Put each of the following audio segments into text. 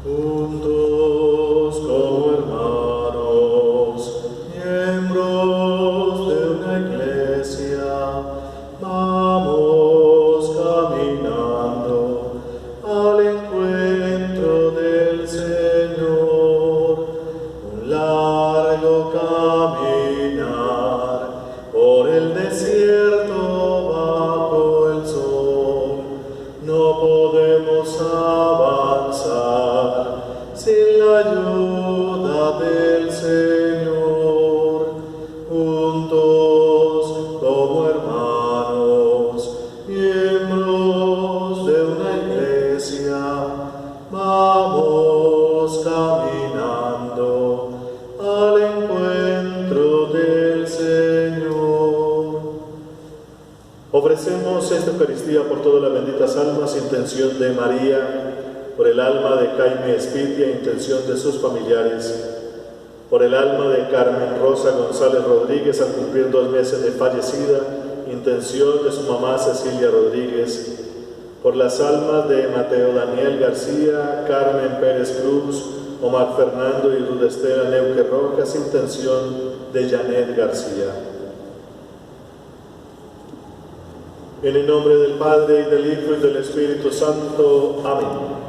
Juntos como hermanos, miembros de una iglesia, vamos caminando al encuentro del Señor. Un largo caminar por el desierto bajo el sol. No podemos avanzar sin la ayuda del Señor. Juntos como hermanos, miembros de una iglesia, vamos caminando al encuentro del Señor. Ofrecemos esta Eucaristía por todas las benditas almas, intención de María, por el alma de Jaime Espitia, intención de sus familiares, por el alma de Carmen Rosa González Rodríguez al cumplir 2 meses de fallecida, intención de su mamá Cecilia Rodríguez, por las almas de Mateo Daniel García, Carmen Pérez Cruz, Omar Fernando y Ruth Estela Neuque Rojas, intención de Janet García. En el nombre del Padre, y del Hijo, y del Espíritu Santo. Amén.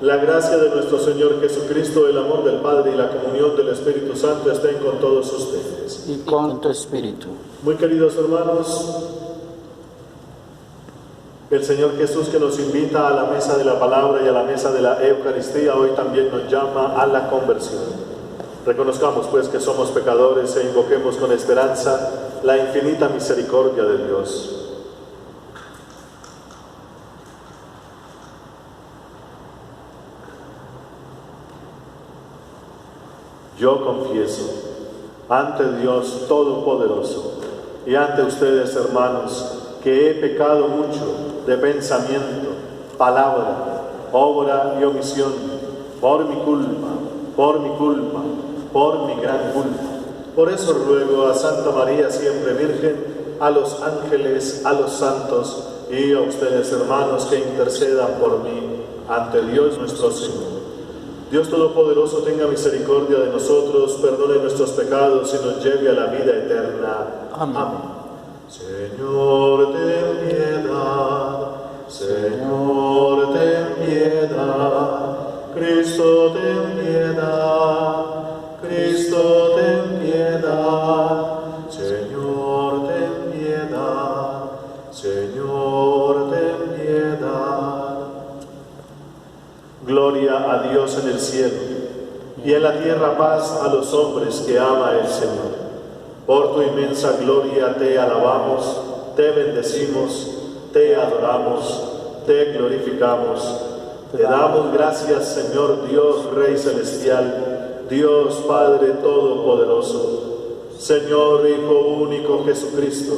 La gracia de nuestro Señor Jesucristo, el amor del Padre y la comunión del Espíritu Santo estén con todos ustedes. Y con tu espíritu. Muy queridos hermanos, el Señor Jesús, que nos invita a la mesa de la palabra y a la mesa de la Eucaristía, hoy también nos llama a la conversión. Reconozcamos pues que somos pecadores e invoquemos con esperanza la infinita misericordia de Dios. Yo confieso ante Dios Todopoderoso y ante ustedes, hermanos, que he pecado mucho de pensamiento, palabra, obra y omisión, por mi culpa, por mi gran culpa. Por eso ruego a Santa María, siempre Virgen, a los ángeles, a los santos y a ustedes, hermanos, que intercedan por mí ante Dios nuestro Señor. Dios Todopoderoso tenga misericordia de nosotros, perdone nuestros pecados y nos lleve a la vida eterna. Amén. Señor, ten piedad. Señor, ten piedad. Cristo, ten piedad. Cristo, ten piedad. Señor, ten piedad. Señor, ten piedad. Gloria a Dios en el cielo, y en la tierra paz a los hombres que ama el Señor. Por tu inmensa gloria te alabamos, te bendecimos, te adoramos, te glorificamos. Te damos gracias, Señor Dios, Rey Celestial, Dios Padre Todopoderoso, Señor Hijo único Jesucristo,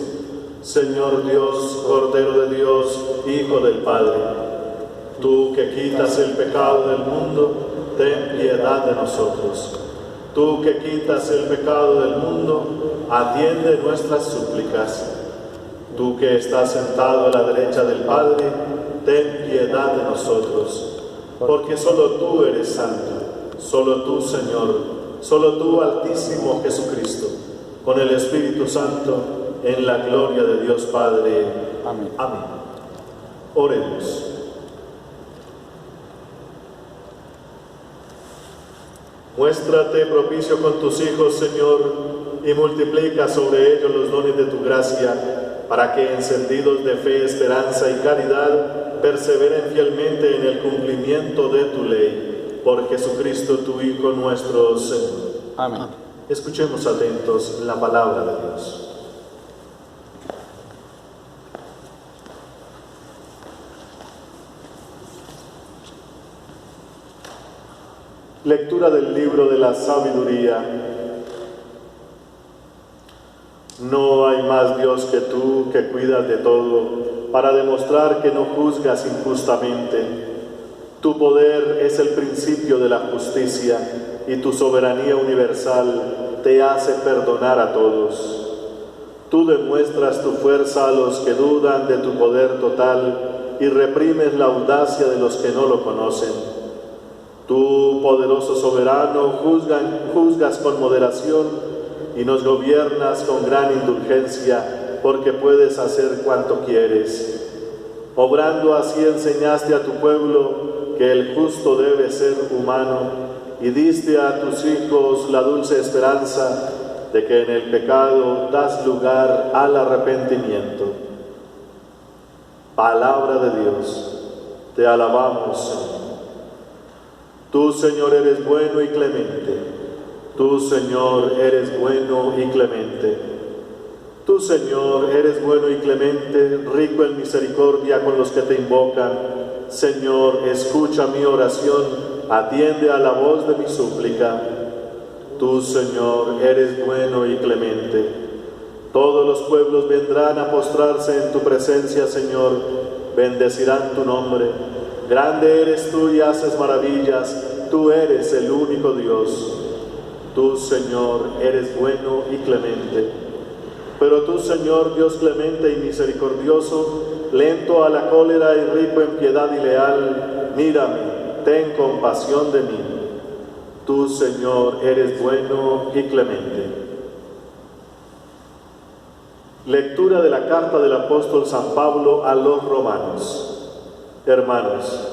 Señor Dios, Cordero de Dios, Hijo del Padre. Tú que quitas el pecado del mundo, ten piedad de nosotros. Tú que quitas el pecado del mundo, atiende nuestras súplicas. Tú que estás sentado a la derecha del Padre, ten piedad de nosotros. Porque solo tú eres santo, solo tú, Señor, solo tú, Altísimo Jesucristo, con el Espíritu Santo, en la gloria de Dios Padre. Amén. Amén. Oremos. Muéstrate propicio con tus hijos, Señor, y multiplica sobre ellos los dones de tu gracia, para que, encendidos de fe, esperanza y caridad, perseveren fielmente en el cumplimiento de tu ley. Por Jesucristo, tu Hijo nuestro Señor. Amén. Escuchemos atentos la palabra de Dios. Lectura del libro de la sabiduría. No hay más Dios que tú, que cuidas de todo, para demostrar que no juzgas injustamente. Tu poder es el principio de la justicia, y tu soberanía universal te hace perdonar a todos. Tú demuestras tu fuerza a los que dudan de tu poder total, y reprimes la audacia de los que no lo conocen. Tú, poderoso soberano, juzgas con moderación y nos gobiernas con gran indulgencia, porque puedes hacer cuanto quieres. Obrando así enseñaste a tu pueblo que el justo debe ser humano, y diste a tus hijos la dulce esperanza de que en el pecado das lugar al arrepentimiento. Palabra de Dios, te alabamos, Señor. Tú, Señor, eres bueno y clemente. Tú, Señor, eres bueno y clemente. Tú, Señor, eres bueno y clemente, rico en misericordia con los que te invocan. Señor, escucha mi oración, atiende a la voz de mi súplica. Tú, Señor, eres bueno y clemente. Todos los pueblos vendrán a postrarse en tu presencia, Señor, bendecirán tu nombre. Grande eres tú y haces maravillas, tú eres el único Dios. Tú, Señor, eres bueno y clemente. Pero tú, Señor, Dios clemente y misericordioso, lento a la cólera y rico en piedad y leal, mírame, ten compasión de mí. Tú, Señor, eres bueno y clemente. Lectura de la carta del apóstol San Pablo a los romanos. Hermanos,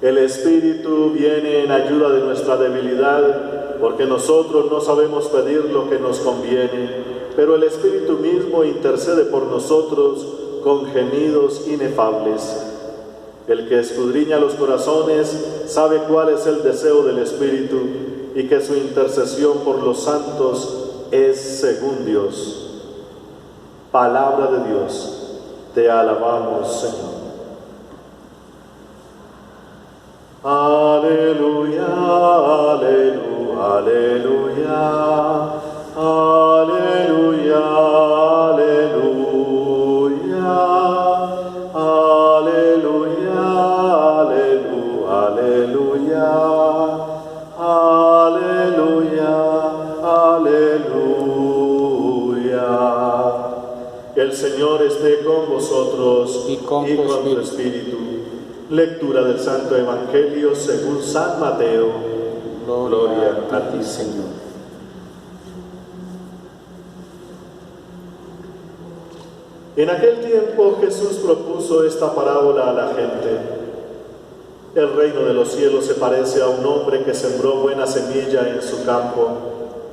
el Espíritu viene en ayuda de nuestra debilidad, porque nosotros no sabemos pedir lo que nos conviene, pero el Espíritu mismo intercede por nosotros con gemidos inefables. El que escudriña los corazones sabe cuál es el deseo del Espíritu y que su intercesión por los santos es según Dios. Palabra de Dios, te alabamos, Señor. Aleluya, aleluya, aleluya, aleluya, aleluya, aleluya, aleluya, aleluya, aleluya. El Señor esté con vosotros y con tu espíritu. Lectura del Santo Evangelio según San Mateo. Gloria a ti, Señor. En aquel tiempo Jesús propuso esta parábola a la gente. El reino de los cielos se parece a un hombre que sembró buena semilla en su campo,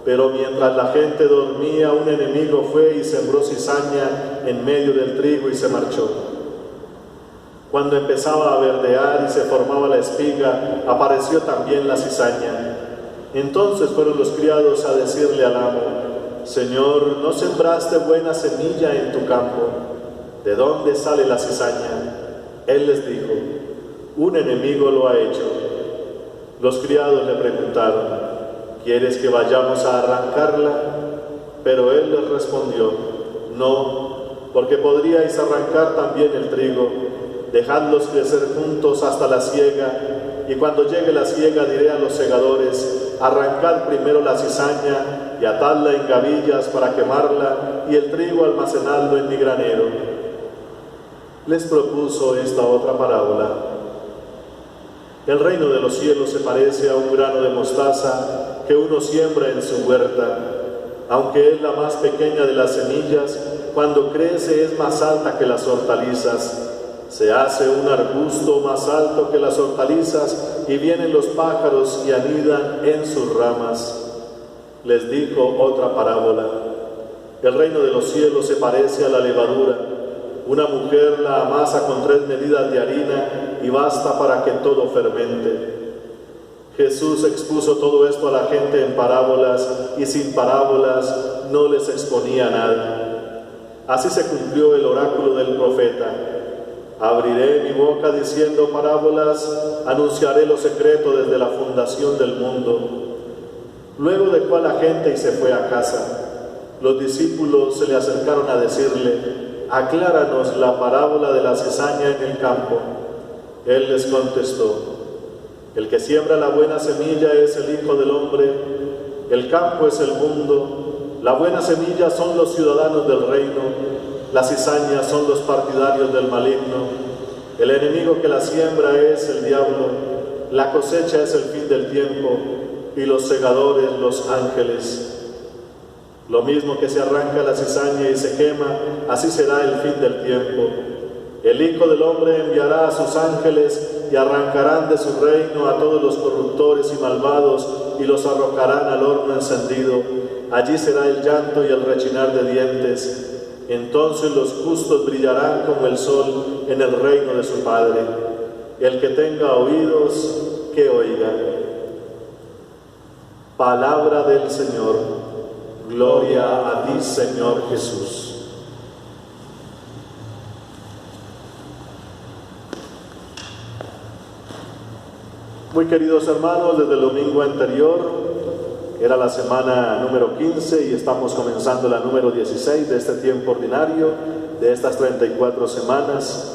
pero mientras la gente dormía, un enemigo fue y sembró cizaña en medio del trigo y se marchó. Cuando empezaba a verdear y se formaba la espiga, apareció también la cizaña. Entonces fueron los criados a decirle al amo: Señor, ¿no sembraste buena semilla en tu campo? ¿De dónde sale la cizaña? Él les dijo: un enemigo lo ha hecho. Los criados le preguntaron: ¿quieres que vayamos a arrancarla? Pero él les respondió: no, porque podríais arrancar también el trigo. Dejadlos crecer juntos hasta la siega, y cuando llegue la siega diré a los segadores: arrancad primero la cizaña y atadla en gavillas para quemarla, y el trigo almacenadlo en mi granero. Les propuso esta otra parábola. El reino de los cielos se parece a un grano de mostaza que uno siembra en su huerta. Aunque es la más pequeña de las semillas, cuando crece es más alta que las hortalizas. Se hace un arbusto más alto que las hortalizas y vienen los pájaros y anidan en sus ramas. Les dijo otra parábola. El reino de los cielos se parece a la levadura. Una mujer la amasa con 3 medidas de harina y basta para que todo fermente. Jesús expuso todo esto a la gente en parábolas y sin parábolas no les exponía nada. Así se cumplió el oráculo del profeta: abriré mi boca diciendo parábolas, anunciaré lo secreto desde la fundación del mundo. Luego dejó a la gente y se fue a casa. Los discípulos se le acercaron a decirle: acláranos la parábola de la cizaña en el campo. Él les contestó: el que siembra la buena semilla es el Hijo del Hombre, el campo es el mundo, la buena semilla son los ciudadanos del reino, las cizañas son los partidarios del maligno, el enemigo que la siembra es el diablo, La cosecha es el fin del tiempo y los segadores los ángeles. Lo mismo que se arranca la cizaña y se quema, así será el fin del tiempo. El Hijo del Hombre enviará a sus ángeles y arrancarán de su reino a todos los corruptores y malvados y los arrojarán al horno encendido. Allí será el llanto y el rechinar de dientes. Entonces los justos brillarán como el sol en el reino de su Padre. El que tenga oídos, que oiga. Palabra del Señor. Gloria a ti, Señor Jesús. Muy queridos hermanos, desde el domingo anterior, era la semana número 15 y estamos comenzando la número 16 de este tiempo ordinario, de estas 34 semanas.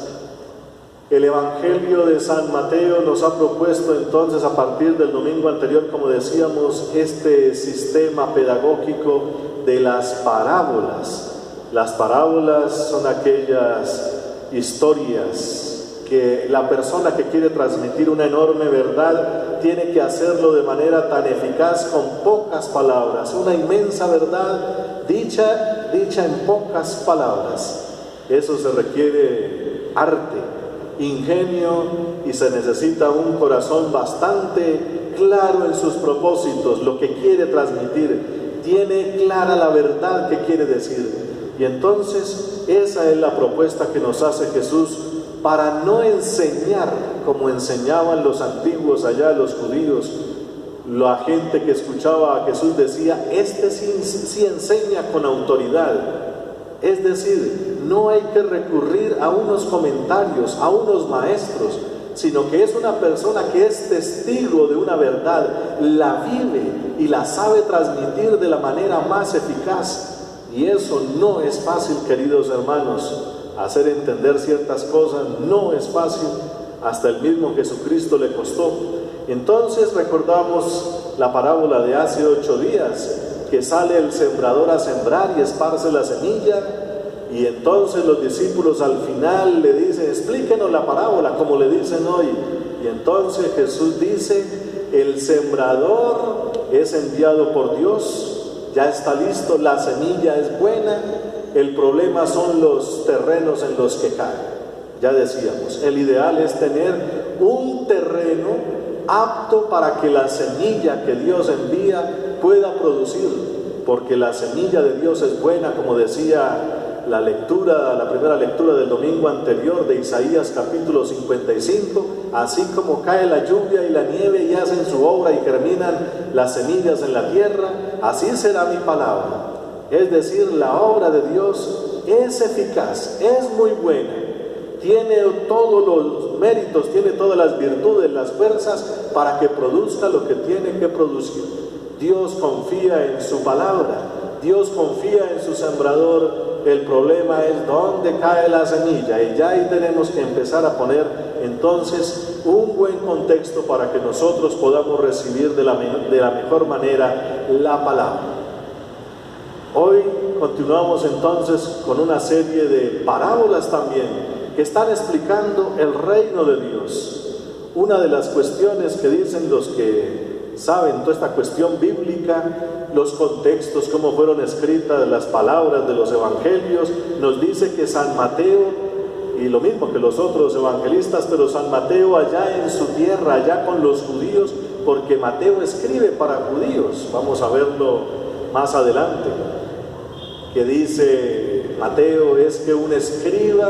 El Evangelio de San Mateo nos ha propuesto entonces a partir del domingo anterior, como decíamos, este sistema pedagógico de las parábolas. Las parábolas son aquellas historias que la persona que quiere transmitir una enorme verdad tiene que hacerlo de manera tan eficaz con pocas palabras, una inmensa verdad dicha en pocas palabras. Eso se requiere arte, ingenio y se necesita un corazón bastante claro en sus propósitos, lo que quiere transmitir, tiene clara la verdad que quiere decir. Y entonces esa es la propuesta que nos hace Jesús para no enseñar como enseñaban los antiguos allá, los judíos. La gente que escuchaba a Jesús decía, este sí enseña con autoridad. Es decir, no hay que recurrir a unos comentarios, a unos maestros, sino que es una persona que es testigo de una verdad, la vive y la sabe transmitir de la manera más eficaz. Y eso no es fácil, queridos hermanos. Hacer entender ciertas cosas no es fácil, hasta el mismo Jesucristo le costó. Entonces recordamos la parábola de hace 8 días, que sale el sembrador a sembrar y esparce la semilla, y entonces los discípulos al final le dicen, explíquenos la parábola, como le dicen hoy. Y entonces Jesús dice, el sembrador es enviado por Dios, ya está listo, la semilla es buena, el problema son los terrenos en los que cae. Ya decíamos, el ideal es tener un terreno apto para que la semilla que Dios envía pueda producir, porque la semilla de Dios es buena, como decía la primera lectura del domingo anterior de Isaías capítulo 55, así como cae la lluvia y la nieve y hacen su obra y germinan las semillas en la tierra, así será mi palabra. Es decir, la obra de Dios es eficaz, es muy buena, tiene todos los méritos, tiene todas las virtudes, las fuerzas para que produzca lo que tiene que producir. Dios confía en su palabra, Dios confía en su sembrador. El problema es dónde cae la semilla, y ya ahí tenemos que empezar a poner entonces un buen contexto para que nosotros podamos recibir de la mejor manera la palabra. Hoy continuamos entonces con una serie de parábolas también que están explicando el reino de Dios. Una de las cuestiones que dicen los que saben toda esta cuestión bíblica, los contextos, cómo fueron escritas las palabras de los evangelios, nos dice que San Mateo, y lo mismo que los otros evangelistas, pero San Mateo allá en su tierra, allá con los judíos, porque Mateo escribe para judíos, vamos a verlo más adelante, que dice Mateo es que un escriba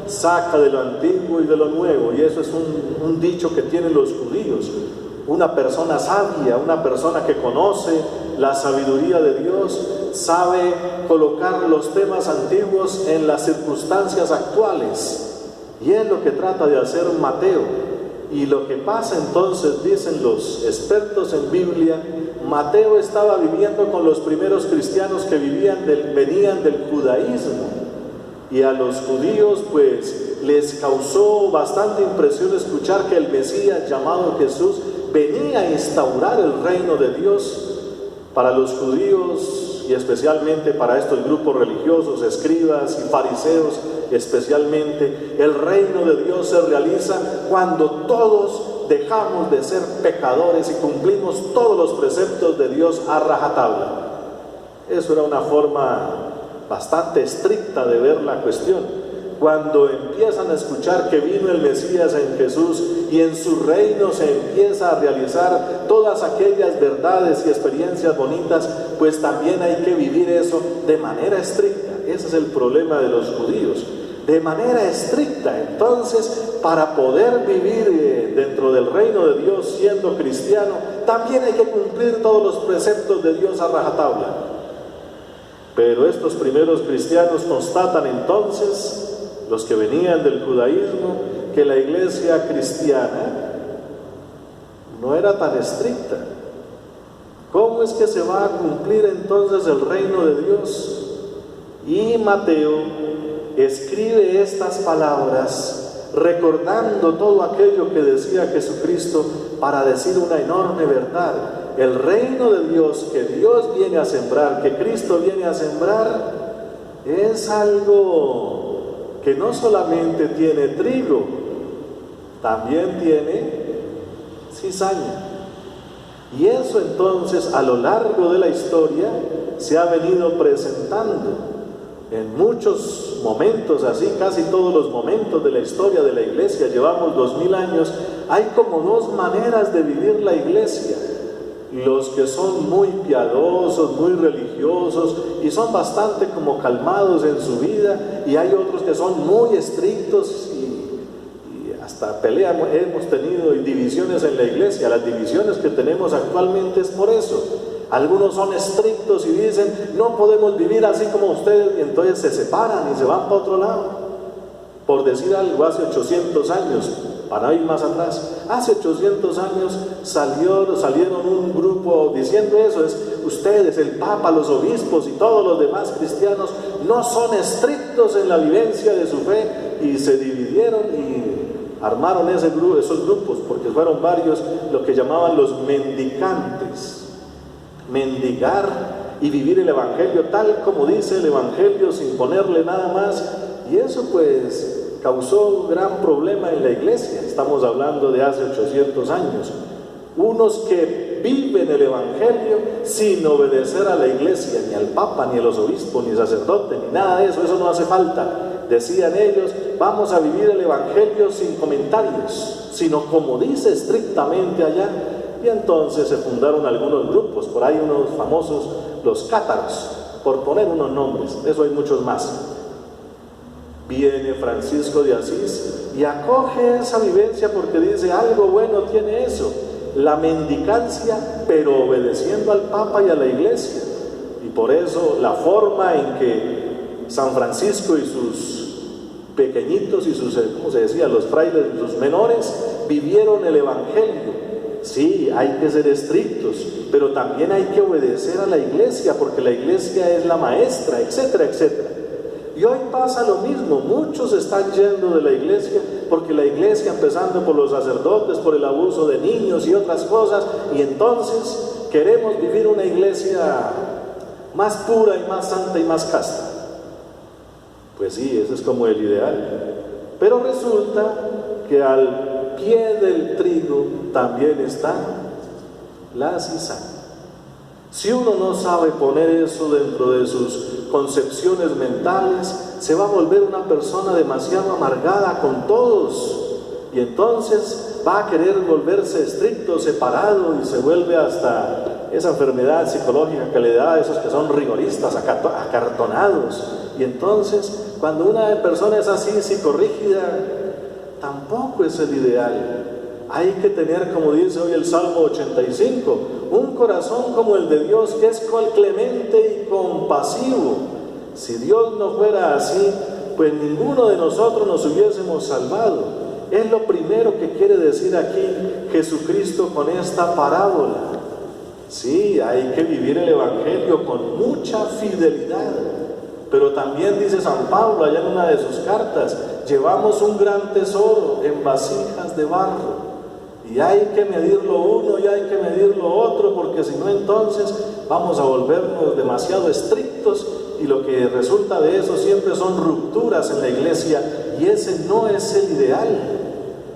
saca de lo antiguo y de lo nuevo, y eso es un dicho que tienen los judíos. Una persona sabia, una persona que conoce la sabiduría de Dios, sabe colocar los temas antiguos en las circunstancias actuales, y es lo que trata de hacer Mateo. Y lo que pasa entonces, dicen los expertos en Biblia, Mateo estaba viviendo con los primeros cristianos que venían del judaísmo, y a los judíos pues les causó bastante impresión escuchar que el Mesías llamado Jesús venía a instaurar el reino de Dios. Para los judíos y especialmente para estos grupos religiosos, escribas y fariseos especialmente, el reino de Dios se realiza cuando todos dejamos de ser pecadores y cumplimos todos los preceptos de Dios a rajatabla. Eso era una forma bastante estricta de ver la cuestión. Cuando empiezan a escuchar que vino el Mesías en Jesús y en su reino se empieza a realizar todas aquellas verdades y experiencias bonitas, pues también hay que vivir eso de manera estricta. Ese es el problema de los judíos. De manera estricta. Entonces, para poder vivir dentro del reino de Dios siendo cristiano, también hay que cumplir todos los preceptos de Dios a rajatabla. Pero estos primeros cristianos constatan entonces, los que venían del judaísmo, que la iglesia cristiana no era tan estricta. ¿Cómo es que se va a cumplir entonces el reino de Dios? Y Mateo escribe estas palabras recordando todo aquello que decía Jesucristo para decir una enorme verdad. El reino de Dios que Dios viene a sembrar, que Cristo viene a sembrar, es algo que no solamente tiene trigo, también tiene cizaña. Y eso entonces a lo largo de la historia se ha venido presentando en muchos momentos, así casi todos los momentos de la historia de la iglesia. Llevamos 2000 años, hay como dos maneras de vivir la iglesia. Los que son muy piadosos, muy religiosos y son bastante como calmados en su vida, y hay otros que son muy estrictos y hasta peleas hemos tenido y divisiones en la iglesia. Las divisiones que tenemos actualmente es por eso. Algunos son estrictos y dicen, no podemos vivir así como ustedes, y entonces se separan y se van para otro lado. Por decir algo, hace 800 años, para ir más atrás, hace 800 años salieron un grupo diciendo eso, es ustedes, el Papa, los obispos y todos los demás cristianos no son estrictos en la vivencia de su fe, y se dividieron y armaron esos grupos, porque fueron varios, lo que llamaban los mendicantes. Mendigar y vivir el Evangelio tal como dice el Evangelio, sin ponerle nada más, y eso pues causó un gran problema en la iglesia. Estamos hablando de hace 800 años. Unos que viven el Evangelio sin obedecer a la iglesia, ni al Papa, ni a los obispos, ni sacerdotes, ni nada de eso, eso no hace falta. Decían ellos, vamos a vivir el Evangelio sin comentarios, sino como dice estrictamente allá. Y entonces se fundaron algunos grupos, por ahí unos famosos, los cátaros, por poner unos nombres, eso hay muchos más. Viene Francisco de Asís y acoge esa vivencia porque dice, algo bueno tiene eso, la mendicancia, pero obedeciendo al Papa y a la iglesia. Y por eso la forma en que San Francisco y sus pequeñitos y sus, ¿cómo se decía?, los frailes y sus menores vivieron el Evangelio. Sí, hay que ser estrictos, pero también hay que obedecer a la iglesia, porque la iglesia es la maestra, etcétera, etcétera. Y hoy pasa lo mismo, muchos están yendo de la iglesia, porque la iglesia, empezando por los sacerdotes, por el abuso de niños y otras cosas, y entonces queremos vivir una iglesia más pura y más santa y más casta. Pues sí, ese es como el ideal. Pero resulta que al pie del trigo también está la cizaña. Si uno no sabe poner eso dentro de sus concepciones mentales, se va a volver una persona demasiado amargada con todos, y entonces va a querer volverse estricto, separado, y se vuelve hasta esa enfermedad psicológica que le da a esos que son rigoristas, acartonados. Y entonces, cuando una persona es así, psicorrígida, tampoco es el ideal. Hay que tener, como dice hoy el Salmo 85, un corazón como el de Dios, que es clemente y compasivo. Si Dios no fuera así, pues ninguno de nosotros nos hubiésemos salvado. Es lo primero que quiere decir aquí Jesucristo con esta parábola. Sí, hay que vivir el Evangelio con mucha fidelidad. Pero también dice San Pablo allá en una de sus cartas, llevamos un gran tesoro en vasijas de barro. Y hay que medir lo uno y hay que medir lo otro, porque si no, entonces vamos a volvernos demasiado estrictos, y lo que resulta de eso siempre son rupturas en la iglesia, y ese no es el ideal.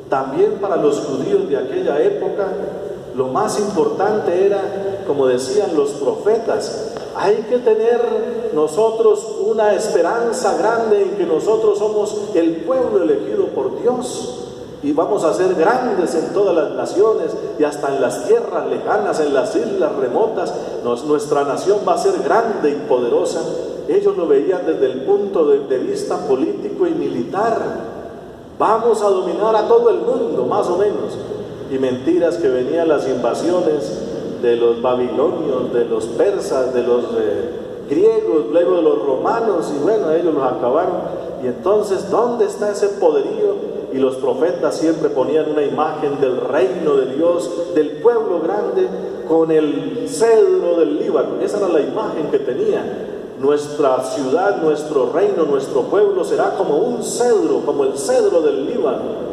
También para los judíos de aquella época, lo más importante era, como decían los profetas, hay que tener nosotros una esperanza grande en que nosotros somos el pueblo elegido por Dios y vamos a ser grandes en todas las naciones y hasta en las tierras lejanas, en las islas remotas, nuestra nación va a ser grande y poderosa. Ellos lo veían desde el punto de vista político y militar. Vamos a dominar a todo el mundo, más o menos. Y mentiras, que venían las invasiones de los babilonios, de los persas, de los griegos, luego de los romanos, y bueno, ellos los acabaron. Y entonces, ¿dónde está ese poderío? Y los profetas siempre ponían una imagen del reino de Dios, del pueblo grande, con el cedro del Líbano. Esa era la imagen que tenían. Nuestra ciudad, nuestro reino, nuestro pueblo será como un cedro, como el cedro del Líbano.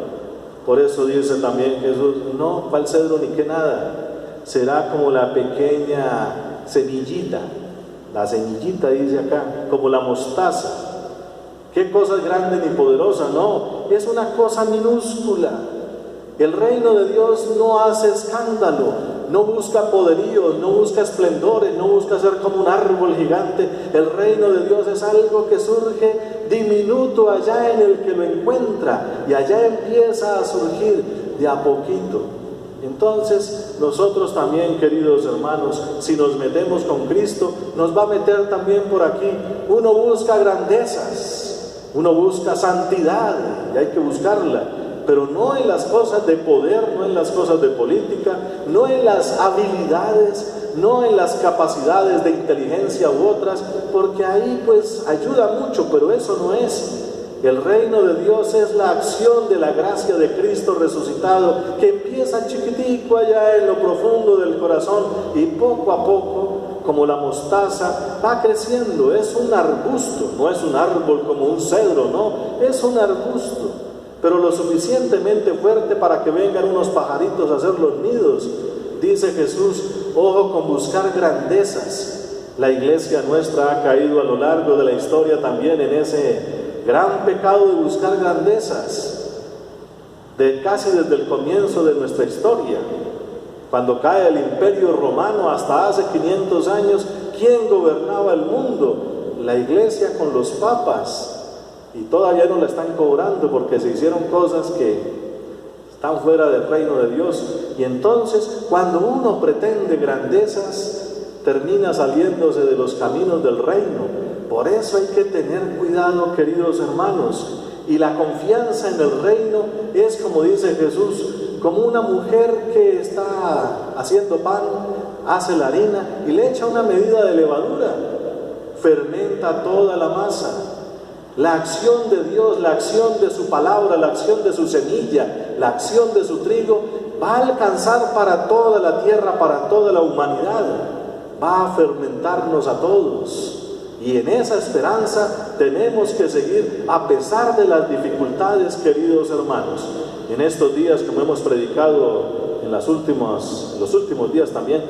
Por eso dice también Jesús, no, ¿cuál cedro ni qué nada? Será como la pequeña semillita, la semillita dice acá, como la mostaza. ¿Qué cosa grande ni poderosa? No, es una cosa minúscula. El reino de Dios no hace escándalo, no busca poderíos, no busca esplendores, no busca ser como un árbol gigante. El reino de Dios es algo que surge diminuto allá en el que lo encuentra, y allá empieza a surgir de a poquito. Entonces nosotros también, queridos hermanos, si nos metemos con Cristo, nos va a meter también por aquí. Uno busca grandezas, uno busca santidad, y hay que buscarla, pero no en las cosas de poder, no en las cosas de política, no en las habilidades, no en las capacidades de inteligencia u otras, porque ahí pues ayuda mucho, pero eso no es. El reino de Dios es la acción de la gracia de Cristo resucitado, que empieza chiquitico allá en lo profundo del corazón y poco a poco, como la mostaza, va creciendo. Es un arbusto, no es un árbol como un cedro, no, es un arbusto, pero lo suficientemente fuerte para que vengan unos pajaritos a hacer los nidos. Dice Jesús, ojo con buscar grandezas. La iglesia nuestra ha caído a lo largo de la historia también en ese gran pecado de buscar grandezas, casi desde el comienzo de nuestra historia. Cuando cae el Imperio Romano, hasta hace 500 años, ¿quién gobernaba el mundo? La iglesia con los papas. Y todavía no la están cobrando porque se hicieron cosas que están fuera del reino de Dios. Y entonces, cuando uno pretende grandezas, termina saliéndose de los caminos del reino. Por eso hay que tener cuidado, queridos hermanos. Y la confianza en el reino es, como dice Jesús, como una mujer que está haciendo pan, hace la harina y le echa una medida de levadura, fermenta toda la masa. La acción de Dios, la acción de su palabra, la acción de su semilla, la acción de su trigo, va a alcanzar para toda la tierra, para toda la humanidad. Va a fermentarnos a todos. Y en esa esperanza tenemos que seguir a pesar de las dificultades, queridos hermanos. En estos días, como hemos predicado en los últimos días también,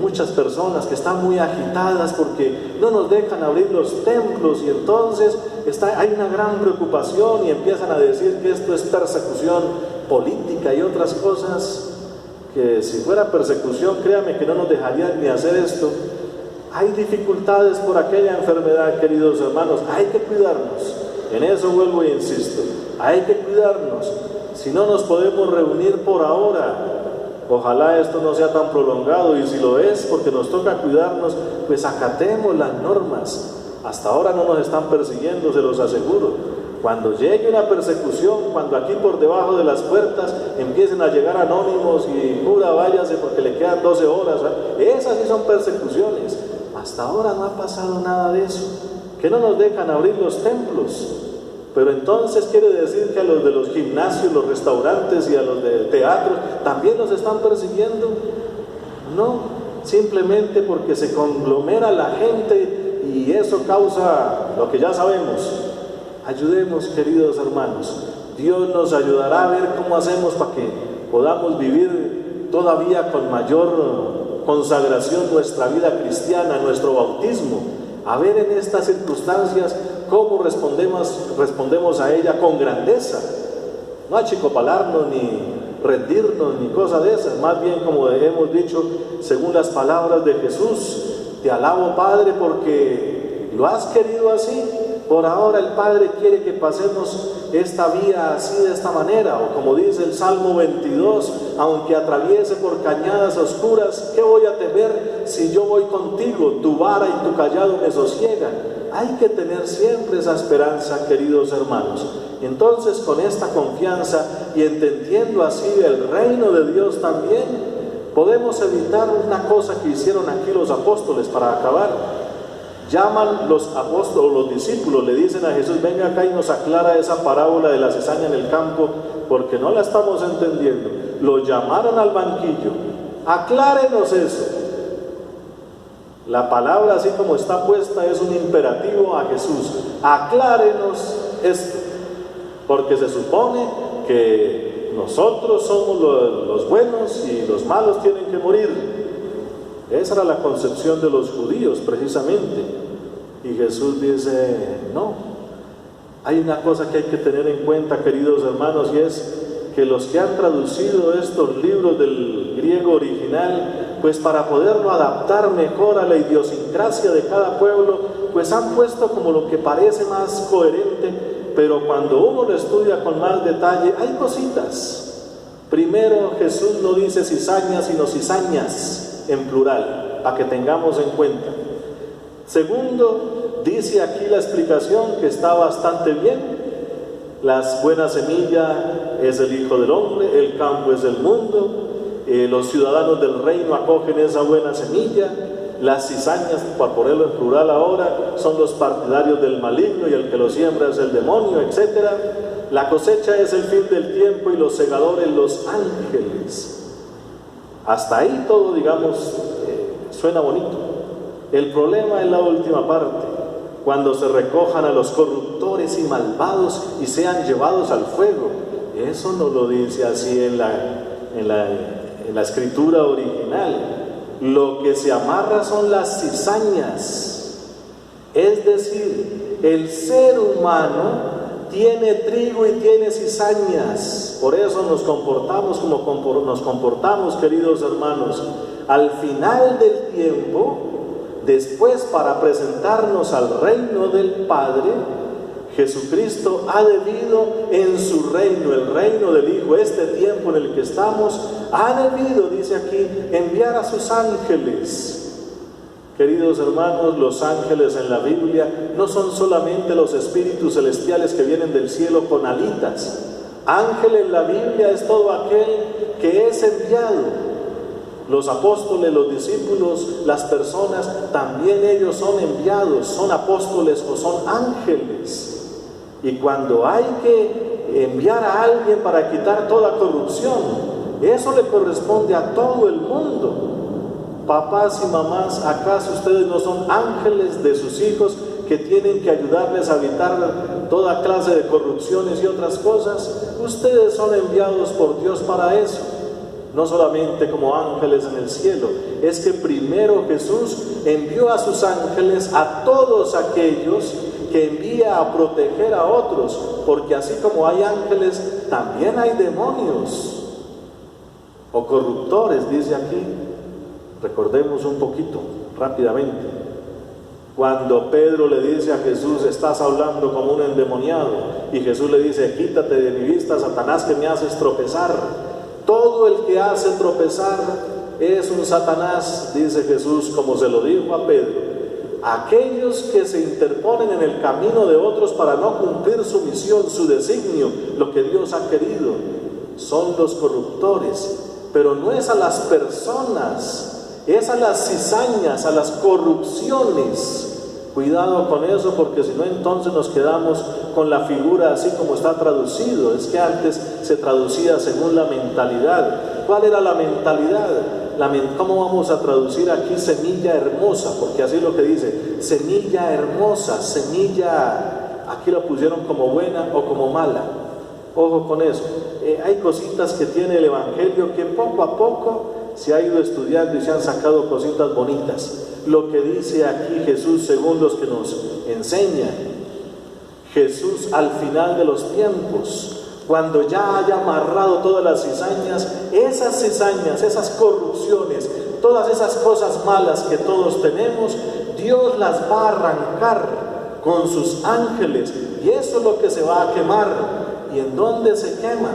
muchas personas que están muy agitadas porque no nos dejan abrir los templos, y entonces hay una gran preocupación y empiezan a decir que esto es persecución política y otras cosas, que si fuera persecución, créame que no nos dejarían ni hacer esto. Hay dificultades por aquella enfermedad, queridos hermanos, hay que cuidarnos. En eso vuelvo e insisto, hay que cuidarnos. Si no nos podemos reunir por ahora, ojalá esto no sea tan prolongado, y si lo es, porque nos toca cuidarnos, pues acatemos las normas. Hasta ahora no nos están persiguiendo, se los aseguro. Cuando llegue una persecución, cuando aquí por debajo de las puertas empiecen a llegar anónimos y cura, váyase porque le quedan 12 horas, esas sí son persecuciones. Hasta ahora no ha pasado nada de eso, que no nos dejan abrir los templos. Pero entonces quiere decir que a los de los gimnasios, los restaurantes y a los de teatros también nos están persiguiendo. No, simplemente porque se conglomera la gente y eso causa lo que ya sabemos. Ayudemos, queridos hermanos. Dios nos ayudará a ver cómo hacemos para que podamos vivir todavía con mayor consagración nuestra vida cristiana, nuestro bautismo. A ver en estas circunstancias cómo respondemos a ella con grandeza. no achicopalarnos ni rendirnos ni cosa de esas, más bien como hemos dicho, según las palabras de Jesús, te alabo Padre porque lo has querido así. Por ahora el Padre quiere que pasemos esta vía así, de esta manera, o como dice el Salmo 22, aunque atraviese por cañadas oscuras, ¿qué voy a temer si yo voy contigo? Tu vara y tu callado me sosiegan. Hay que tener siempre esa esperanza, queridos hermanos. Entonces, con esta confianza y entendiendo así el reino de Dios también, podemos evitar una cosa que hicieron aquí los apóstoles para acabar. Llaman los apóstoles, los discípulos, le dicen a Jesús, venga acá y nos aclara esa parábola de la cizaña en el campo, porque no la estamos entendiendo. Lo llamaron al banquillo, aclárenos eso. La palabra, así como está puesta, es un imperativo a Jesús, aclárenos esto, porque se supone que nosotros somos los buenos y los malos tienen que morir. Esa era la concepción de los judíos precisamente. Y Jesús dice, no, hay una cosa que hay que tener en cuenta, queridos hermanos, y es que los que han traducido estos libros del griego original, pues para poderlo adaptar mejor a la idiosincrasia de cada pueblo, pues han puesto como lo que parece más coherente, pero cuando uno lo estudia con más detalle, hay cositas. Primero, Jesús no dice cizañas, sino cizañas, en plural, para que tengamos en cuenta. Segundo, dice aquí la explicación que está bastante bien. La buena semilla es el Hijo del Hombre, el campo es el mundo, los ciudadanos del reino acogen esa buena semilla. Las cizañas, para ponerlo en plural ahora, son los partidarios del maligno y el que lo siembra es el demonio, etc. La cosecha es el fin del tiempo y los segadores los ángeles. Hasta ahí todo, digamos, suena bonito. El problema es la última parte, cuando se recojan a los corruptores y malvados y sean llevados al fuego. Eso no lo dice así en la escritura original. Lo que se amarra son las cizañas, es decir, el ser humano tiene trigo y tiene cizañas. Por eso nos comportamos como nos comportamos, queridos hermanos. Al final del tiempo, después para presentarnos al reino del Padre, Jesucristo ha debido en su reino, el reino del Hijo, este tiempo en el que estamos, ha debido, dice aquí, enviar a sus ángeles. Queridos hermanos, los ángeles en la Biblia no son solamente los espíritus celestiales que vienen del cielo con alitas. Ángel en la Biblia es todo aquel que es enviado. Los apóstoles, los discípulos, las personas, también ellos son enviados, son apóstoles o son ángeles. Y cuando hay que enviar a alguien para quitar toda corrupción, eso le corresponde a todo el mundo. Papás y mamás, ¿acaso ustedes no son ángeles de sus hijos que tienen que ayudarles a evitar toda clase de corrupciones y otras cosas? Ustedes son enviados por Dios para eso. No solamente como ángeles en el cielo, es que primero Jesús envió a sus ángeles a todos aquellos que envía a proteger a otros, porque así como hay ángeles, también hay demonios o corruptores, dice aquí. Recordemos un poquito, rápidamente. Cuando Pedro le dice a Jesús, estás hablando como un endemoniado, y Jesús le dice, quítate de mi vista, Satanás, que me haces tropezar. Todo el que hace tropezar es un Satanás, dice Jesús, como se lo dijo a Pedro. Aquellos que se interponen en el camino de otros para no cumplir su misión, su designio, lo que Dios ha querido, son los corruptores. Pero no es a las personas, es a las cizañas, a las corrupciones. Cuidado con eso, porque si no entonces nos quedamos con la figura así como está traducido. Es que antes se traducía según la mentalidad. ¿Cuál era la mentalidad? ¿Cómo vamos a traducir aquí semilla hermosa? Porque así es lo que dice, semilla hermosa, semilla, aquí lo pusieron como buena o como mala. Ojo con eso. Hay cositas que tiene el Evangelio que poco a poco se ha ido estudiando y se han sacado cositas bonitas. Lo que dice aquí Jesús según los que nos enseñan. Jesús al final de los tiempos cuando ya haya amarrado todas las cizañas, esas corrupciones, todas esas cosas malas que todos tenemos, Dios las va a arrancar con sus ángeles, y eso es lo que se va a quemar. ¿Y en dónde se quema?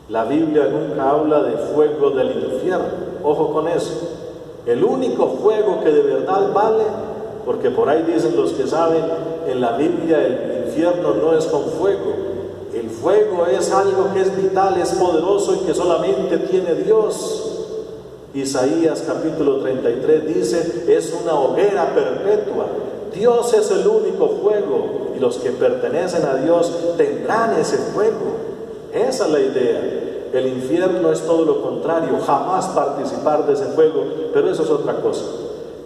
La Biblia nunca habla de fuego del infierno, ojo con eso. El único fuego que de verdad vale, porque por ahí dicen los que saben, en la Biblia el infierno no es con fuego. El fuego es algo que es vital, es poderoso y que solamente tiene Dios. Isaías capítulo 33 dice, es una hoguera perpetua. Dios es el único fuego y los que pertenecen a Dios tendrán ese fuego. Esa es la idea. El infierno es todo lo contrario, jamás participar de ese fuego, pero eso es otra cosa.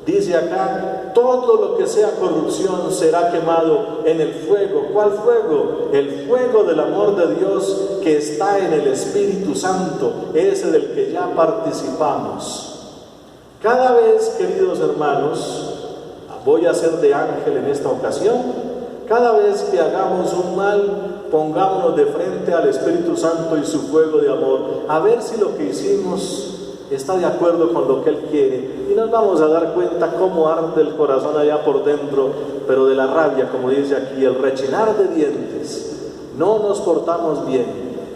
Dice acá, todo lo que sea corrupción será quemado en el fuego. ¿Cuál fuego? El fuego del amor de Dios que está en el Espíritu Santo, ese del que ya participamos. Cada vez, queridos hermanos, voy a ser de ángel en esta ocasión, cada vez que hagamos un mal, pongámonos de frente al Espíritu Santo y su fuego de amor, a ver si lo que hicimos está de acuerdo con lo que Él quiere, y nos vamos a dar cuenta cómo arde el corazón allá por dentro, pero de la rabia, como dice aquí, el rechinar de dientes. No nos portamos bien,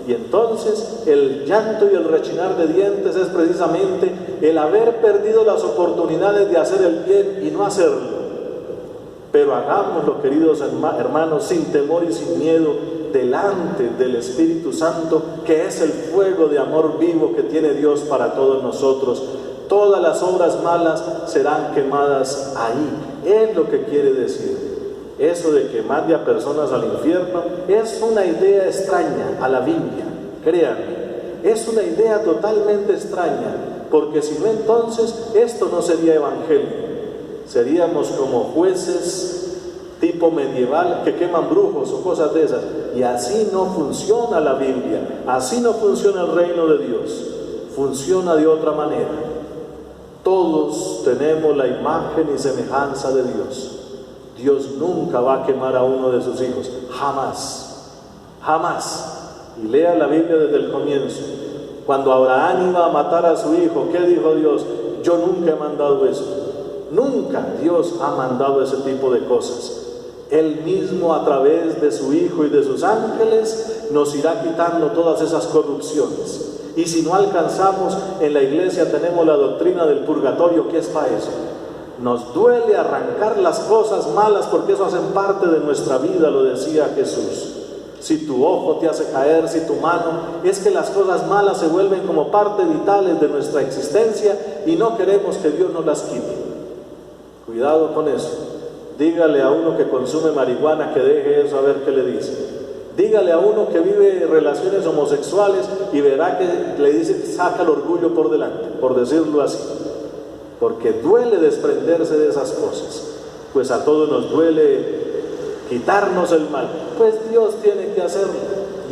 y entonces el llanto y el rechinar de dientes es precisamente el haber perdido las oportunidades de hacer el bien y no hacerlo. Pero hagámoslo, queridos hermanos, sin temor y sin miedo, delante del Espíritu Santo, que es el fuego de amor vivo que tiene Dios para todos nosotros. Todas las obras malas serán quemadas ahí. Es lo que quiere decir. Eso de que mande a personas al infierno es una idea extraña a la Biblia. Créanme, es una idea totalmente extraña, porque si no, entonces esto no sería evangelio. Seríamos como jueces tipo medieval que queman brujos o cosas de esas, y así no funciona la Biblia, así no funciona el reino de Dios, funciona de otra manera. Todos tenemos la imagen y semejanza de Dios. Dios nunca va a quemar a uno de sus hijos, jamás, jamás. Y lea la Biblia desde el comienzo. Cuando Abraham iba a matar a su hijo, ¿qué dijo Dios? Yo nunca he mandado eso. Nunca Dios ha mandado ese tipo de cosas. Él mismo, a través de su Hijo y de sus ángeles, nos irá quitando todas esas corrupciones. Y si no alcanzamos, en la iglesia tenemos la doctrina del purgatorio. ¿Qué es para eso? Nos duele arrancar las cosas malas porque eso hace parte de nuestra vida, lo decía Jesús. Si tu ojo te hace caer, si tu mano, es que las cosas malas se vuelven como parte vitales de nuestra existencia y no queremos que Dios nos las quite. Cuidado con eso. Dígale a uno que consume marihuana que deje eso, a ver qué le dice. Dígale a uno que vive relaciones homosexuales y verá que le dice, saca el orgullo por delante, por decirlo así. Porque duele desprenderse de esas cosas. Pues a todos nos duele quitarnos el mal. Pues Dios tiene que hacerlo.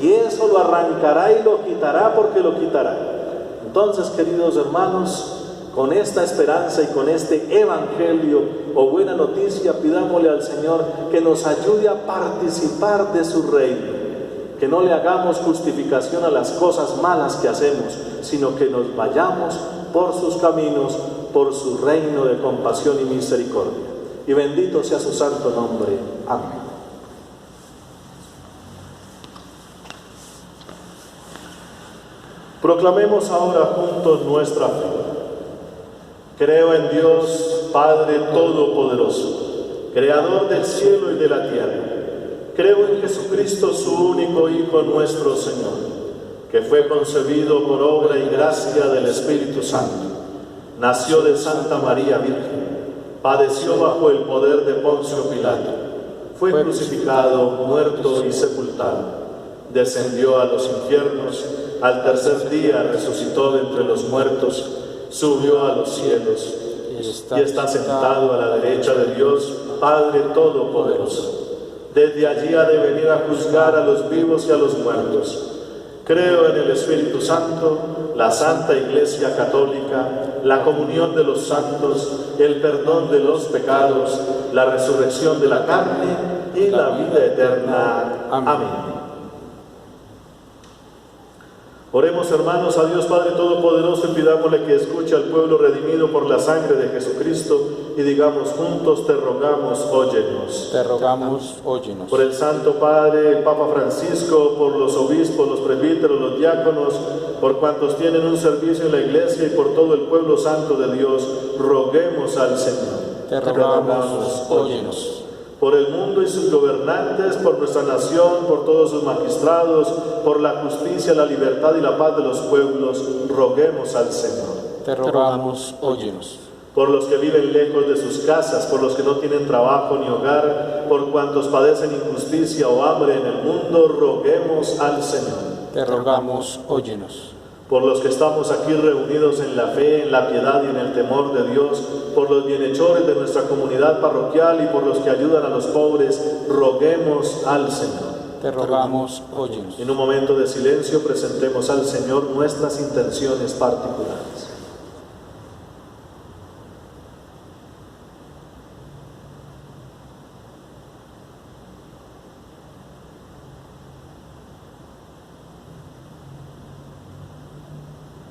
Y eso lo arrancará y lo quitará porque lo quitará. Entonces, queridos hermanos, con esta esperanza y con este evangelio o buena noticia, pidámosle al Señor que nos ayude a participar de su reino, que no le hagamos justificación a las cosas malas que hacemos, sino que nos vayamos por sus caminos, por su reino de compasión y misericordia. Y bendito sea su santo nombre. Amén. Proclamemos ahora juntos nuestra fe. Creo en Dios, Padre Todopoderoso, Creador del cielo y de la tierra. Creo en Jesucristo, su único Hijo, nuestro Señor, que fue concebido por obra y gracia del Espíritu Santo. Nació de Santa María Virgen, padeció bajo el poder de Poncio Pilato, fue crucificado, muerto y sepultado. Descendió a los infiernos, al tercer día resucitó de entre los muertos, subió a los cielos y está sentado a la derecha de Dios, Padre Todopoderoso. Desde allí ha de venir a juzgar a los vivos y a los muertos. Creo en el Espíritu Santo, la Santa Iglesia Católica, la comunión de los santos, el perdón de los pecados, la resurrección de la carne y la vida eterna. Amén. Oremos, hermanos, a Dios Padre Todopoderoso y pidámosle que escuche al pueblo redimido por la sangre de Jesucristo y digamos juntos: te rogamos, óyenos. Te rogamos, óyenos. Por el Santo Padre, el Papa Francisco, por los obispos, los presbíteros, los diáconos, por cuantos tienen un servicio en la Iglesia y por todo el pueblo santo de Dios, roguemos al Señor. Te rogamos, óyenos. Por el mundo y sus gobernantes, por nuestra nación, por todos sus magistrados, por la justicia, la libertad y la paz de los pueblos, roguemos al Señor. Te rogamos, óyenos. Por los que viven lejos de sus casas, por los que no tienen trabajo ni hogar, por cuantos padecen injusticia o hambre en el mundo, roguemos al Señor. Te rogamos, óyenos. Por los que estamos aquí reunidos en la fe, en la piedad y en el temor de Dios, por los bienhechores de nuestra comunidad parroquial y por los que ayudan a los pobres, roguemos al Señor. Te rogamos, óyenos. En un momento de silencio presentemos al Señor nuestras intenciones particulares.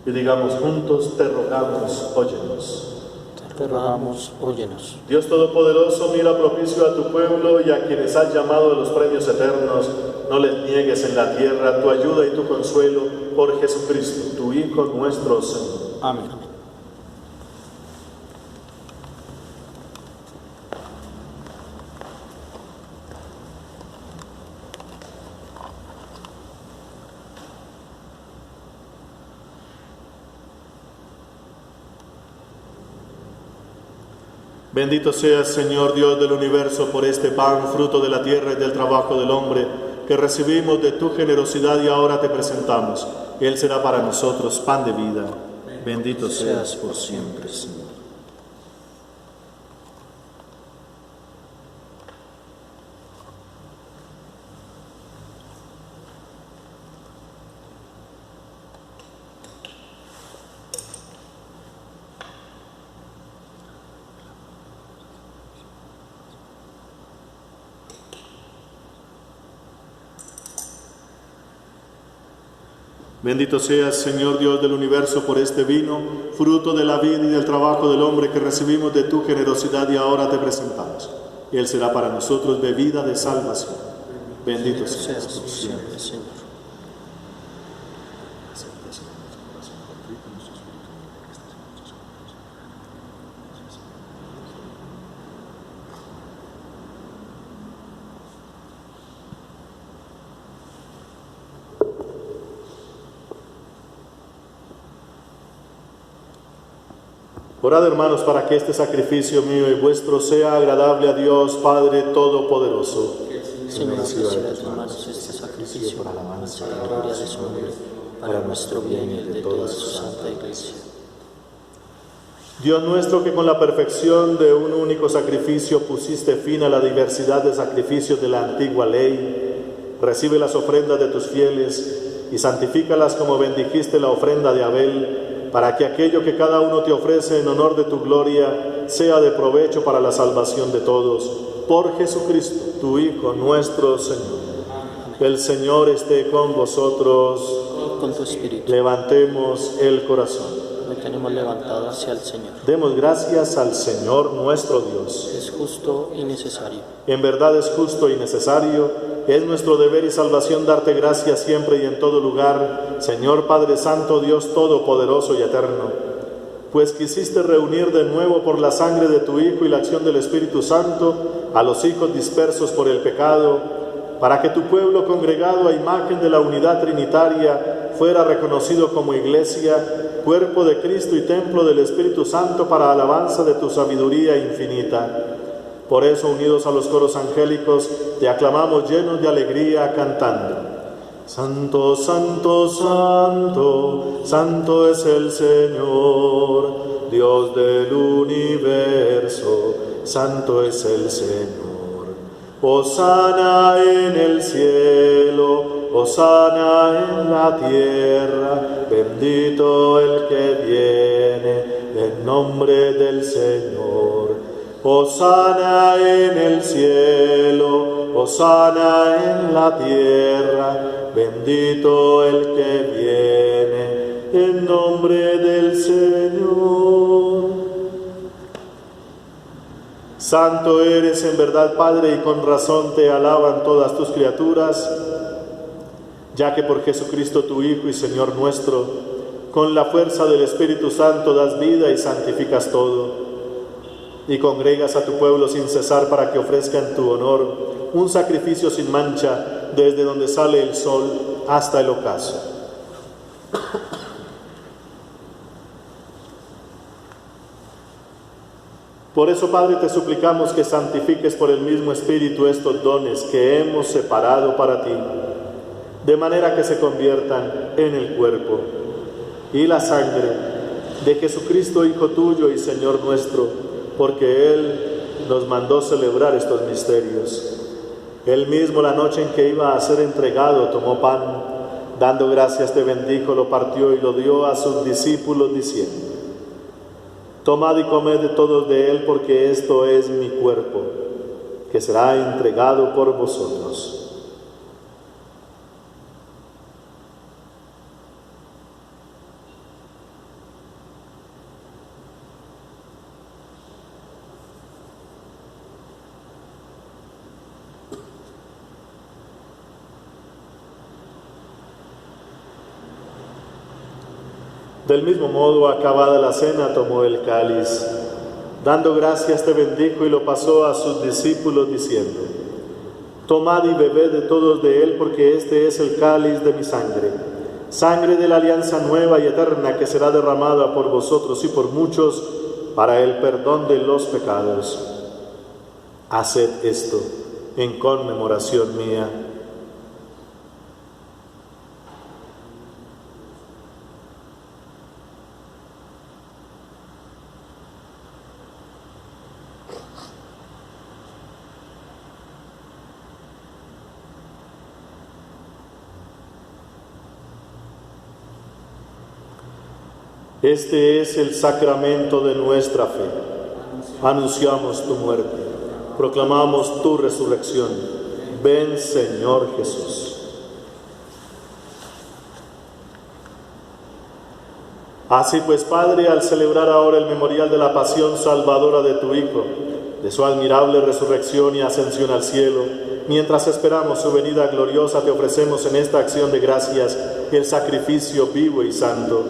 Y digamos juntos: te rogamos, óyenos. Te rogamos, óyenos. Dios Todopoderoso, mira propicio a tu pueblo y a quienes has llamado a los premios eternos. No les niegues en la tierra tu ayuda y tu consuelo por Jesucristo, tu Hijo nuestro Señor. Amén. Bendito seas, Señor Dios del universo, por este pan, fruto de la tierra y del trabajo del hombre, que recibimos de tu generosidad y ahora te presentamos. Él será para nosotros pan de vida. Bendito seas por siempre, Señor. Bendito seas, Señor Dios del universo, por este vino, fruto de la vida y del trabajo del hombre que recibimos de tu generosidad y ahora te presentamos. Él será para nosotros bebida de salvación. Bendito seas por siempre, Señor. Orad, hermanos, para que este sacrificio mío y vuestro sea agradable a Dios Padre Todopoderoso. Señor, recibe de tus manos este sacrificio para la alabanza y gloria de su nombre, para nuestro bien y el de toda su santa Iglesia. Dios nuestro, que con la perfección de un único sacrificio pusiste fin a la diversidad de sacrificios de la antigua ley, recibe las ofrendas de tus fieles y santifícalas como bendijiste la ofrenda de Abel, para que aquello que cada uno te ofrece en honor de tu gloria sea de provecho para la salvación de todos. Por Jesucristo, tu Hijo, nuestro Señor. El Señor esté con vosotros. Con tu espíritu. Levantemos el corazón. Lo tenemos levantado hacia el Señor. Demos gracias al Señor nuestro Dios. Es justo y necesario. En verdad es justo y necesario. Es nuestro deber y salvación darte gracias siempre y en todo lugar, Señor Padre Santo, Dios Todopoderoso y Eterno. Pues quisiste reunir de nuevo por la sangre de tu Hijo y la acción del Espíritu Santo a los hijos dispersos por el pecado, para que tu pueblo congregado a imagen de la unidad trinitaria fuera reconocido como Iglesia, cuerpo de Cristo y templo del Espíritu Santo para alabanza de tu sabiduría infinita. Por eso, unidos a los coros angélicos, te aclamamos llenos de alegría cantando: Santo, santo, santo, santo es el Señor, Dios del universo, santo es el Señor. Hosana en el cielo, hosana en la tierra, bendito el que viene en nombre del Señor. Hosana en el cielo, hosana en la tierra, Bendito el que viene en nombre del Señor. Santo eres en verdad, Padre, y con razón te alaban todas tus criaturas, ya que por Jesucristo tu Hijo y Señor nuestro, con la fuerza del Espíritu Santo das vida y santificas todo, y congregas a tu pueblo sin cesar para que ofrezca en tu honor un sacrificio sin mancha desde donde sale el sol hasta el ocaso. Por eso, Padre, te suplicamos que santifiques por el mismo Espíritu estos dones que hemos separado para ti, de manera que se conviertan en el cuerpo y la sangre de Jesucristo, Hijo tuyo y Señor nuestro, porque Él nos mandó celebrar estos misterios. Él mismo, la noche en que iba a ser entregado, tomó pan, dando gracias te bendijo, lo partió y lo dio a sus discípulos, diciendo: tomad y comed de todos de él, porque esto es mi cuerpo, que será entregado por vosotros. Del mismo modo, acabada la cena, tomó el cáliz, dando gracias te bendijo y lo pasó a sus discípulos, diciendo: tomad y bebed de todos de él, porque este es el cáliz de mi sangre, sangre de la alianza nueva y eterna, que será derramada por vosotros y por muchos para el perdón de los pecados. Haced esto en conmemoración mía. Este es el sacramento de nuestra fe. Anunciamos tu muerte, proclamamos tu resurrección. Ven, Señor Jesús. Así pues, Padre, al celebrar ahora el memorial de la pasión salvadora de tu Hijo, de su admirable resurrección y ascensión al cielo, mientras esperamos su venida gloriosa, te ofrecemos en esta acción de gracias el sacrificio vivo y santo.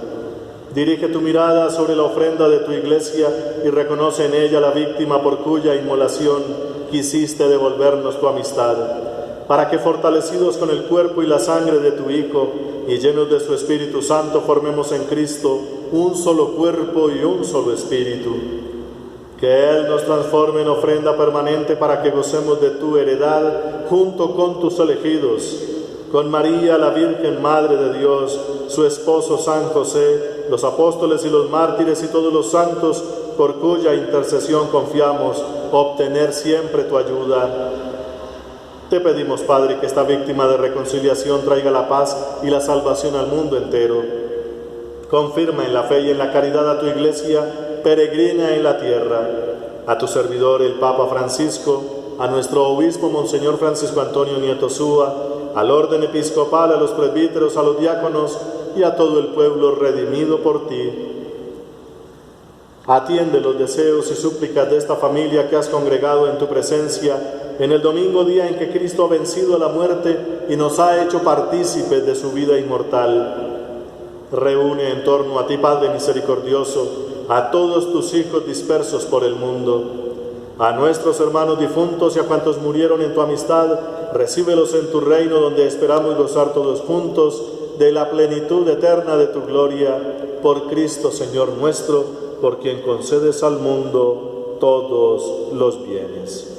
Dirige tu mirada sobre la ofrenda de tu iglesia y reconoce en ella la víctima por cuya inmolación quisiste devolvernos tu amistad, para que, fortalecidos con el cuerpo y la sangre de tu Hijo y llenos de su Espíritu Santo, formemos en Cristo un solo cuerpo y un solo espíritu. Que Él nos transforme en ofrenda permanente para que gocemos de tu heredad junto con tus elegidos, con María, la Virgen Madre de Dios, su esposo San José, los apóstoles y los mártires y todos los santos, por cuya intercesión confiamos obtener siempre tu ayuda. Te pedimos, Padre, que esta víctima de reconciliación traiga la paz y la salvación al mundo entero. Confirma en la fe y en la caridad a tu iglesia peregrina en la tierra, a tu servidor el Papa Francisco, a nuestro obispo Monseñor Francisco Antonio Nieto Súa, al orden episcopal, a los presbíteros, a los diáconos y a todo el pueblo redimido por ti. Atiende los deseos y súplicas de esta familia que has congregado en tu presencia en el domingo, día en que Cristo ha vencido a la muerte y nos ha hecho partícipes de su vida inmortal. Reúne en torno a ti, Padre misericordioso, a todos tus hijos dispersos por el mundo. A nuestros hermanos difuntos y a cuantos murieron en tu amistad, recíbelos en tu reino, donde esperamos gozar todos juntos de la plenitud eterna de tu gloria, por Cristo Señor nuestro, por quien concedes al mundo todos los bienes.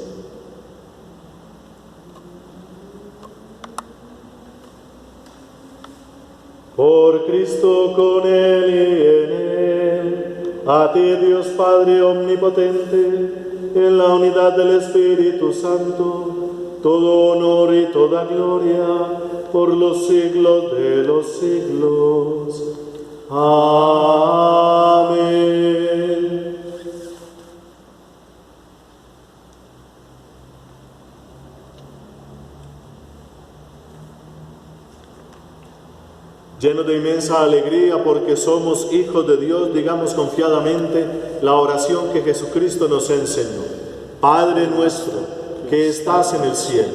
Por Cristo, con Él y en Él, a ti, Dios Padre omnipotente, en la unidad del Espíritu Santo, todo honor y toda gloria por los siglos de los siglos. Amén. Llenos de inmensa alegría porque somos hijos de Dios, digamos confiadamente la oración que Jesucristo nos enseñó. Padre nuestro, que estás en el cielo,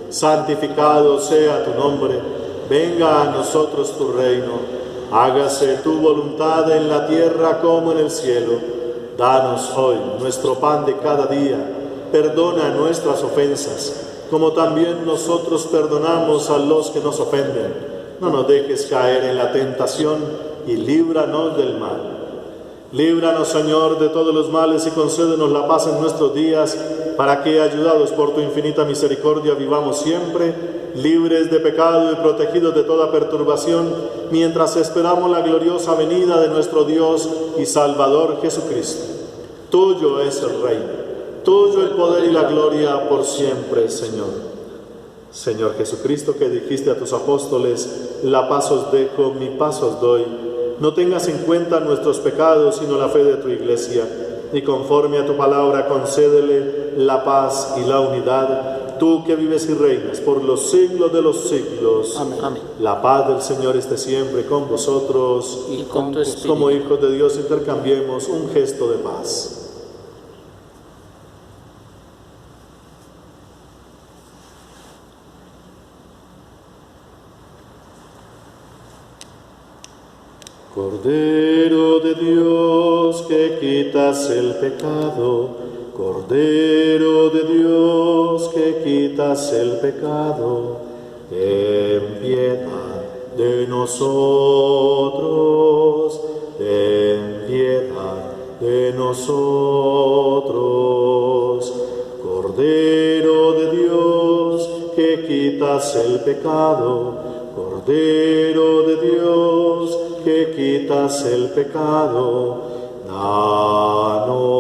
santificado sea tu nombre, venga a nosotros tu reino, hágase tu voluntad en la tierra como en el cielo. Danos hoy nuestro pan de cada día, perdona nuestras ofensas, como también nosotros perdonamos a los que nos ofenden. No nos dejes caer en la tentación y líbranos del mal. Líbranos, Señor, de todos los males y concédenos la paz en nuestros días, para que, ayudados por tu infinita misericordia, vivamos siempre libres de pecado y protegidos de toda perturbación, mientras esperamos la gloriosa venida de nuestro Dios y Salvador Jesucristo. Tuyo es el reino, tuyo el poder y la gloria por siempre, Señor. Señor Jesucristo, que dijiste a tus apóstoles, la paz os dejo, mi paz os doy. No tengas en cuenta nuestros pecados, sino la fe de tu Iglesia, y conforme a tu palabra concédele la paz y la unidad, tú que vives y reinas por los siglos de los siglos. Amén. Amén. La paz del Señor esté siempre con vosotros, Y con tu espíritu. Como hijos de Dios intercambiemos un gesto de paz. Cordero de Dios, que quitas el pecado, Cordero de Dios, que quitas el pecado, ten piedad de nosotros, ten piedad de nosotros. Cordero de Dios, que quitas el pecado, Cordero de Dios, que quitas el pecado, danos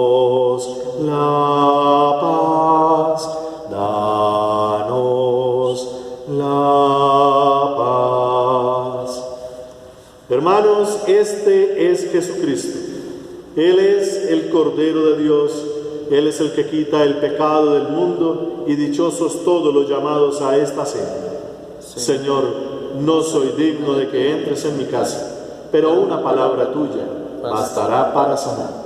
la paz, danos la paz. Hermanos, este es Jesucristo. Él es el Cordero de Dios, Él es el que quita el pecado del mundo, y dichosos todos los llamados a esta cena. Señor, no soy digno de que entres en mi casa, pero una palabra tuya bastará para sanar.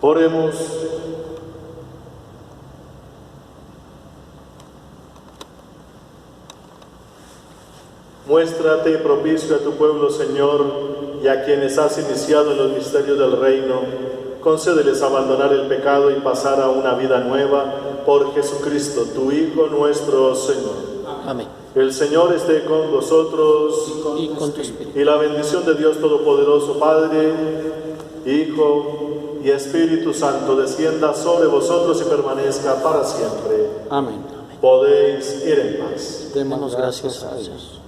Oremos. Muéstrate propicio a tu pueblo, Señor, y a quienes has iniciado en los misterios del reino, concédeles abandonar el pecado y pasar a una vida nueva por Jesucristo, tu Hijo nuestro Señor. Amén. El Señor esté con vosotros Y con tu espíritu. y la bendición de Dios Todopoderoso, Padre, Hijo y Espíritu Santo, descienda sobre vosotros y permanezca para siempre. Amén. Podéis ir en paz. Demos Demos gracias a Dios.